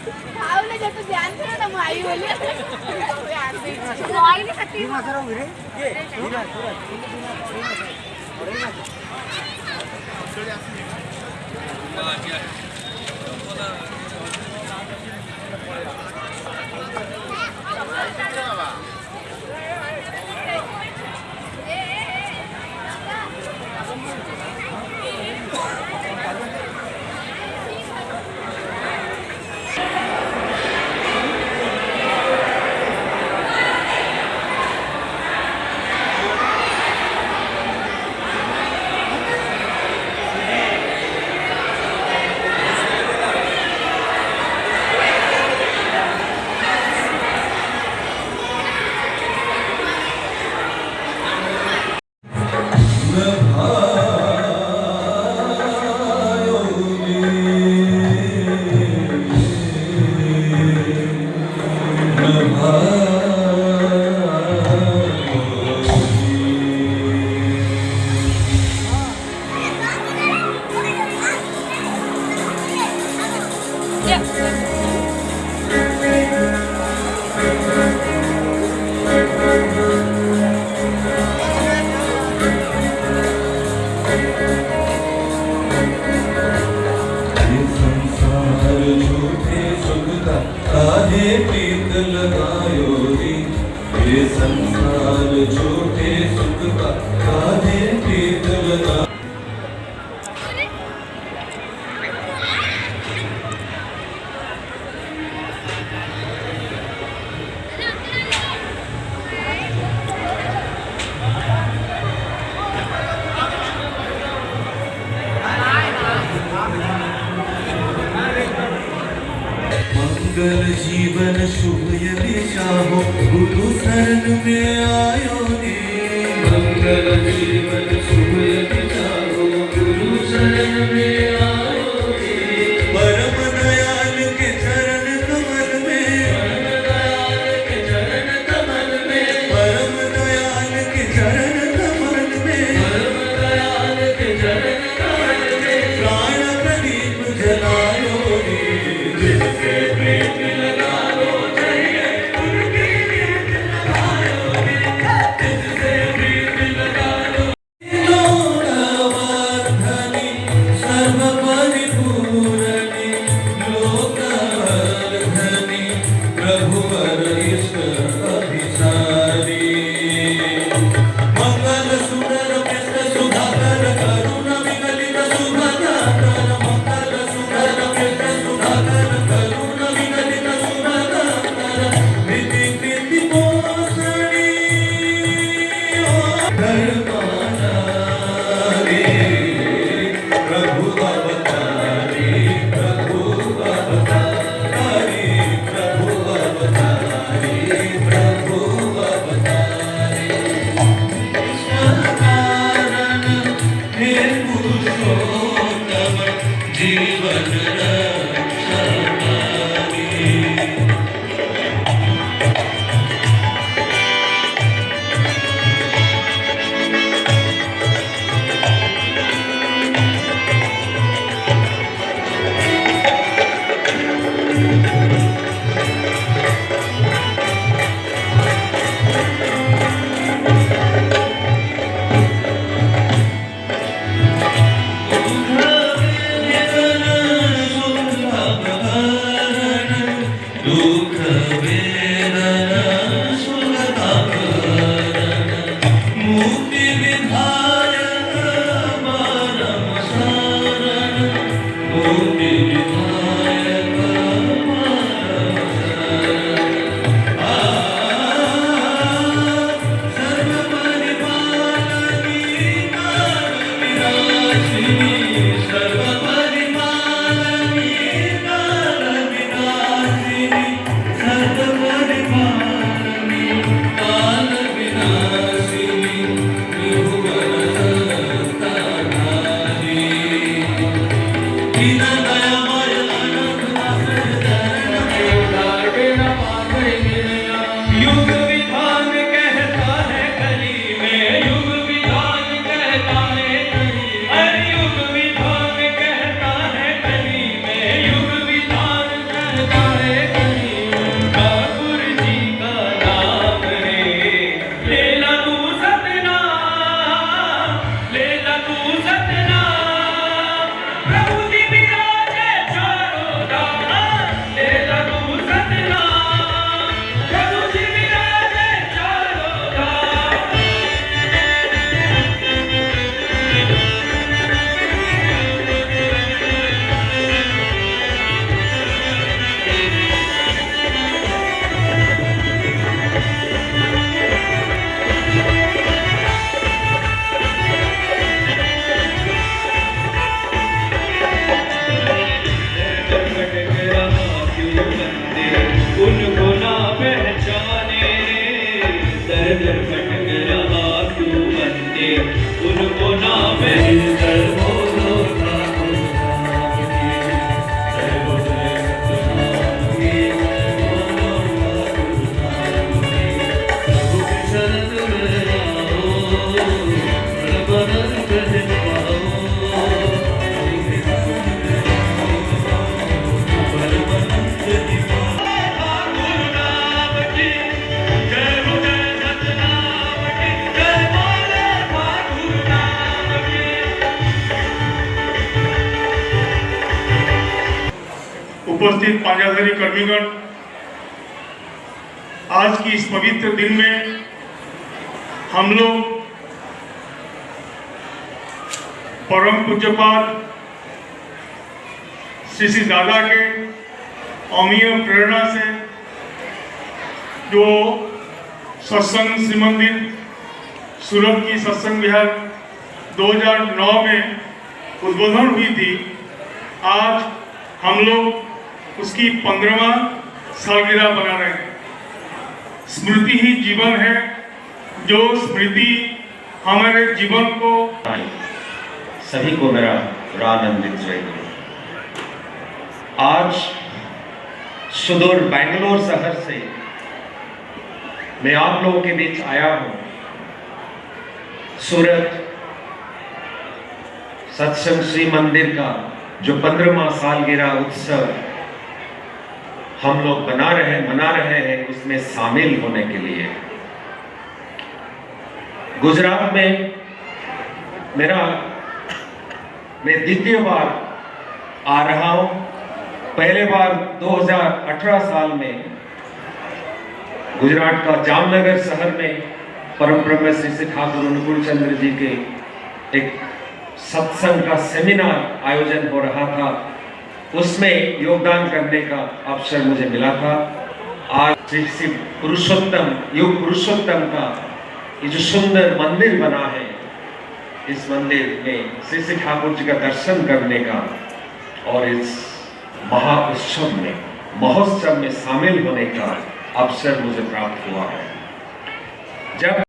खाऊले जातो ध्यान करो ना माई बोले आई नहीं सकती मासरा उरे ये बिना सूरज बिना ये संसार झूठे सुख का काहे प्रीत लगा। मंगल जीवन शुभ यदि चाहो गुरु शरण में आयो रे। मंगल जीवन शुभ यदि चाहो गुरु शरण में आयो रे। परम दयाल के चरण कमल में, परम दयाल के चरण कमल में, परम दयाल के चरण कमल में, परम दयाल के चरण कमल में प्राण प्रदीप जलायो रे। जिससे प्रेम लगाओ चाहिए उनके प्रेम लगाओ रे। जिससे प्रेम लगाओ लोकवर्धनी सर्व परिपूरणी लोकवर्धनी प्रभुवर इष्ट अभिसारी। मंगल सुंदर कृष्ण सुधाकर करुण विकलित सुभदाकर। मंगल सुंदर कृष्ण सुधाकर करुण विकलित सुभदाकर। नीति नीति पोषणी धर्माना रे। प्रभु अवतारी, प्रभु अवतारी, प्रभु अवतारी, प्रभु अवतारी। कारण हे पुरुषोत्तम जीवन रक्षाकारी। दुख वेदना सुलतापहरण मुक्ति विधायक परम शरण। मुक्ति विधायक परम शरण। सर्व परिपालनी काल विनाशिनी। सर्व परिपालनी काल विनाशिनी। सर्व परिपालनी काल विनाशिनी त्रिभुवन अनंत दिन पाओ परमानंद दिन उपस्थित पांजाधरी कर्मीगण, आज की इस पवित्र दिन में हम लोग परम पूज्यपाद श्री श्री दादा के अमीय प्रेरणा से जो सत्संग श्री मंदिर सूरत की सत्संग विहार 2009 में उद्बोधन हुई थी, आज हम लोग उसकी 15वां सालगिरह मना रहे हैं। स्मृति ही जीवन है, जो स्मृति हमारे जीवन को। सभी को मेरा रानंदित जय गुरु। आज सुदूर बेंगलोर शहर से मैं आप लोगों के बीच आया हूं। सूरत सत्संग श्री मंदिर का जो 15वां सालगिरह उत्सव हम लोग मना रहे हैं, उसमें शामिल होने के लिए गुजरात में मैं द्वितीय बार आ रहा हूं। पहले बार 2018 साल में गुजरात का जामनगर शहर में परम ब्रह्म श्री ठाकुर अनुकूल चंद्र जी के एक सत्संग का सेमिनार आयोजन हो रहा था, उसमें योगदान करने का अवसर मुझे मिला था। आज श्री पुरुषोत्तम युग पुरुषोत्तम का ये जो सुंदर मंदिर बना है, इस मंदिर में श्री श्री ठाकुर जी का दर्शन करने का और इस महोत्सव में शामिल होने का अवसर मुझे प्राप्त हुआ है। जब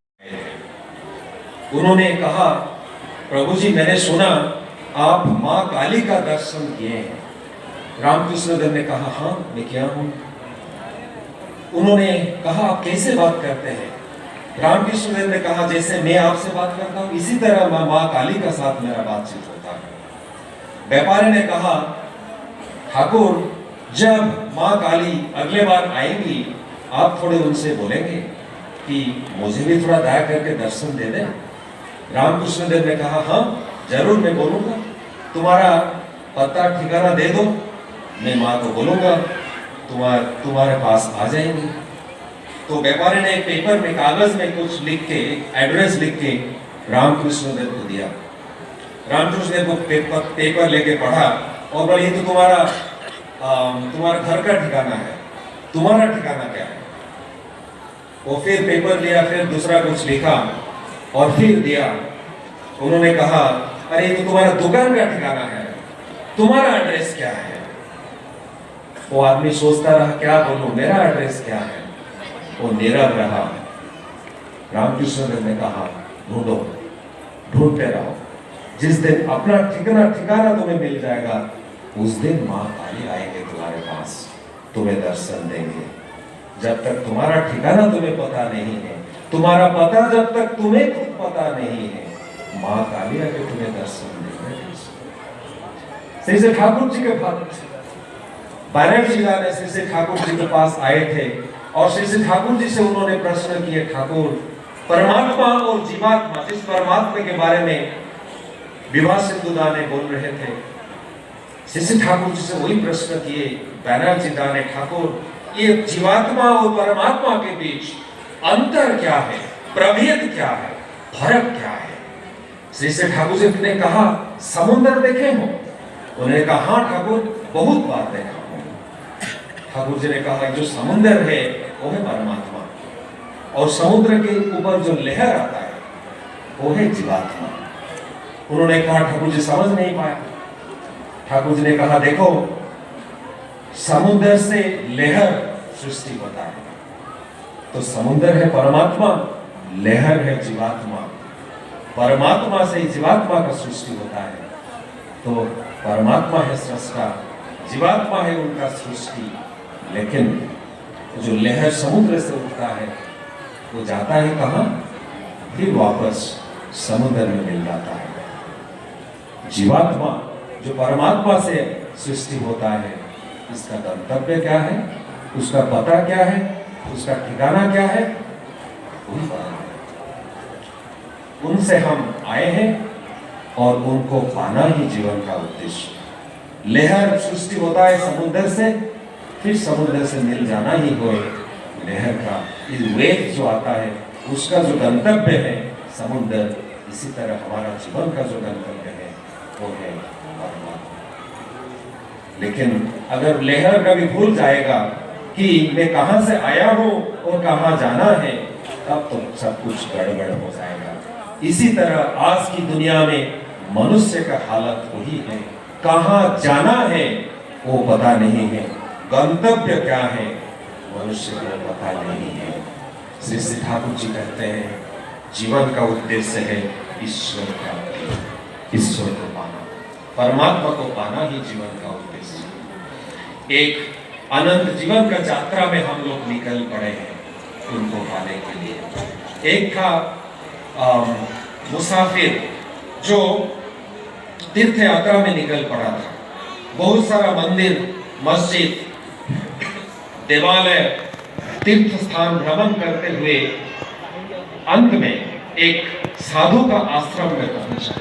उन्होंने कहा, प्रभु जी मैंने सुना आप माँ काली का दर्शन किए हैं। रामकृष्ण देव ने कहा, हाँ मैं किया हूं। उन्होंने कहा, आप कैसे बात करते हैं? रामकृष्ण देव ने कहा, जैसे मैं आपसे बात करता हूं इसी तरह माँ काली का साथ मेरा बातचीत होता है। व्यापारी ने कहा, ठाकुर जब माँ काली अगले बार आएंगी आप थोड़े उनसे बोलेंगे कि मुझे भी थोड़ा दया करके दर्शन दे दें। रामकृष्ण देव ने कहा, हाँ जरूर मैं बोलूंगा, तुम्हारा पता ठिकाना दे दो, मैं माँ को बोलूंगा तुम्हारे पास आ जाएंगे। तो व्यापारी ने पेपर में कागज में कुछ लिख के, एड्रेस लिख के रामकृष्ण देव को दिया। रामकृष्ण देव को पेपर लेके पढ़ा और बोले, ये तो तुम्हारा घर का ठिकाना है, तुम्हारा ठिकाना क्या है? वो फिर पेपर लिया, फिर दूसरा कुछ लिखा और फिर दिया। उन्होंने कहा, अरे ये तो तुम्हारा दुकान का ठिकाना है, तुम्हारा एड्रेस क्या है? वो आदमी सोचता रहा, क्या बोलूं, मेरा एड्रेस क्या है? वो नीरव रहा। रामकृष्ण देव ने कहा, ढूंढो, ढूंढते रहो, जिस दिन अपना ठिकाना तुम्हें मिल जाएगा उस दिन माँ काली आएंगे तुम्हारे पास, तुम्हें दर्शन देंगे। जब तक तुम्हारा ठिकाना तुम्हें पता नहीं है, तुम्हारा पता जब तक तुम्हें खुद पता नहीं है, माँ काली आके तुम्हें दर्शन देंगे। श्री श्री ठाकुर जी के बैनर्जी ने श्री श्री ठाकुर जी के पास आए थे और श्री श्री ठाकुर जी से उन्होंने प्रश्न किए, ठाकुर परमात्मा और जीवात्मा, जिस परमात्मा के बारे में विभा सिंधु दाने बोल रहे थे, श्री श्री ठाकुर जी से वही प्रश्न किए बैनर्जी दाने, ठाकुर ये जीवात्मा और परमात्मा के बीच अंतर क्या है, प्रभेद क्या है, फर्क क्या है? श्री श्री ठाकुर जी ने कहा, समुद्र देखे हो? उन्होंने कहा, हाँ ठाकुर बहुत बार देखा हूं। ठाकुर जी ने कहा, जो समुद्र है वो है परमात्मा और समुद्र के ऊपर जो लहर आता है वो है जीवात्मा। उन्होंने कहा, ठाकुर जी समझ नहीं पाया। ठाकुर जी ने कहा, देखो समुद्र से लहर सृष्टि होता है, तो समुद्र है परमात्मा, लहर है जीवात्मा। परमात्मा से जीवात्मा का सृष्टि होता है, तो परमात्मा है सृष्टा, जीवात्मा है उनका सृष्टि। लेकिन जो लहर समुद्र से उठता है वो जाता है कहाँ? फिर वापस समुद्र में मिल जाता है। जीवात्मा जो परमात्मा से सृष्टि होता है, इसका गंतव्य क्या है, उसका पता क्या है, उसका ठिकाना क्या है, वही पता है। उनसे हम आए हैं और उनको पाना ही जीवन का उद्देश्य। लहर सृष्टि होता है समुद्र से, फिर समुद्र से मिल जाना ही हो लहर का वेग जो आता है, उसका जो गंतव्य है समुद्र। इसी तरह हमारा जीवन का जो गंतव्य है वो है परमात्मा। लेकिन अगर लहर कभी भूल जाएगा कि मैं कहां से आया हूं और कहां जाना है, तब तो सब कुछ गड़बड़ हो जाएगा। इसी तरह आज की दुनिया में मनुष्य का हालत वही है, कहां जाना है वो पता नहीं है, गंतव्य क्या है मनुष्य को पता नहीं है। श्री श्री ठाकुर जी कहते हैं जीवन का उद्देश्य है ईश्वर प्राप्ति, ईश्वर को पाना, परमात्मा को पाना ही जीवन का उद्देश्य। एक अनंत जीवन का यात्रा में हम लोग निकल पड़े हैं उनको पाने के लिए। एक था मुसाफिर जो तीर्थ यात्रा में निकल पड़ा था, बहुत सारा मंदिर, मस्जिद, देवालय, तीर्थ स्थान भ्रमण करते हुए अंत में एक साधु का आश्रम में पहुंचा।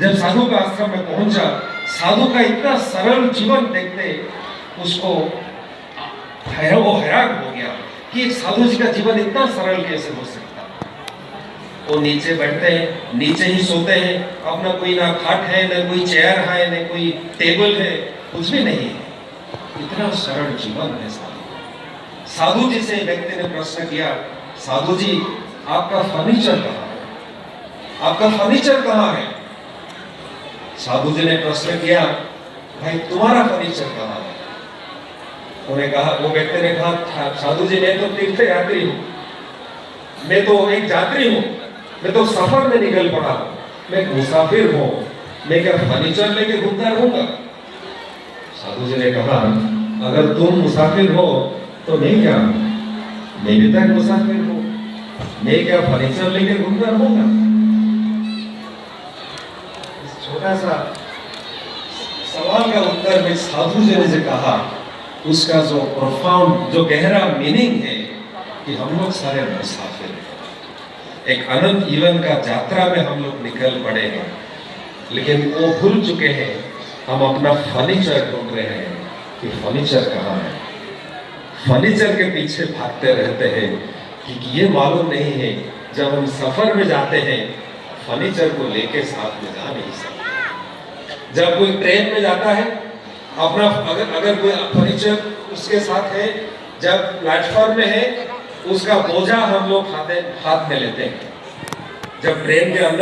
जब साधु का आश्रम में पहुंचा, साधु का इतना सरल जीवन देखते उसको वो हैरान हो गया कि एक साधु जी का जीवन इतना सरल कैसे हो सकता। वो नीचे बैठते हैं, नीचे ही सोते हैं, अपना कोई ना खाट है, ना कोई चेयर है, ना कोई टेबल है, कुछ भी नहीं है। इतना सरल जीवन है साधु जी से व्यक्ति ने प्रश्न किया, साधु जी आपका फर्नीचर कहाँ है, आपका फर्नीचर कहाँ है? साधु जी ने प्रश्न किया, भाई तुम्हारा फर्नीचर कहाँ है? उन्हें कहा, वो व्यक्ति ने कहा, साधु जी मैं तो तीर्थ यात्री हूँ, मैं तो एक यात्री हूँ, मैं तो सफर में निकल पड़ा हूँ, मैं मुसाफिर हूँ, मैं क्या फर्नीचर लेके घूमता रहूंगा? साधु जी ने कहा, अगर तुम मुसाफिर हो तो मैं क्या, मैं भी तक मुसाफिर हूँ, मैं क्या फर्नीचर लेके घूमता रहूंगा? छोटा सा सवाल का उत्तर में साधु जी ने जो कहा, उसका जो प्रोफाउंड, जो गहरा मीनिंग है कि हम लोग सारे मुसाफिर हैं। एक अनंत जीवन का यात्रा में हम लोग निकल पड़े हैं, लेकिन वो भूल चुके हैं, हम अपना फर्नीचर ढूंढ रहे हैं कि फर्नीचर कहाँ है। फर्नीचर के पीछे भागते रहते हैं कि ये मालूम नहीं है जब हम सफर में जाते हैं फर्नीचर को लेके साथ में जा नहीं सकते। जब कोई ट्रेन में जाता है अपना अगर कोई फर्नीचर उसके साथ है, जब प्लेटफॉर्म में है उसका बोझा हम लोग हाथ में लेते हैं। जब ट्रेन के अंदर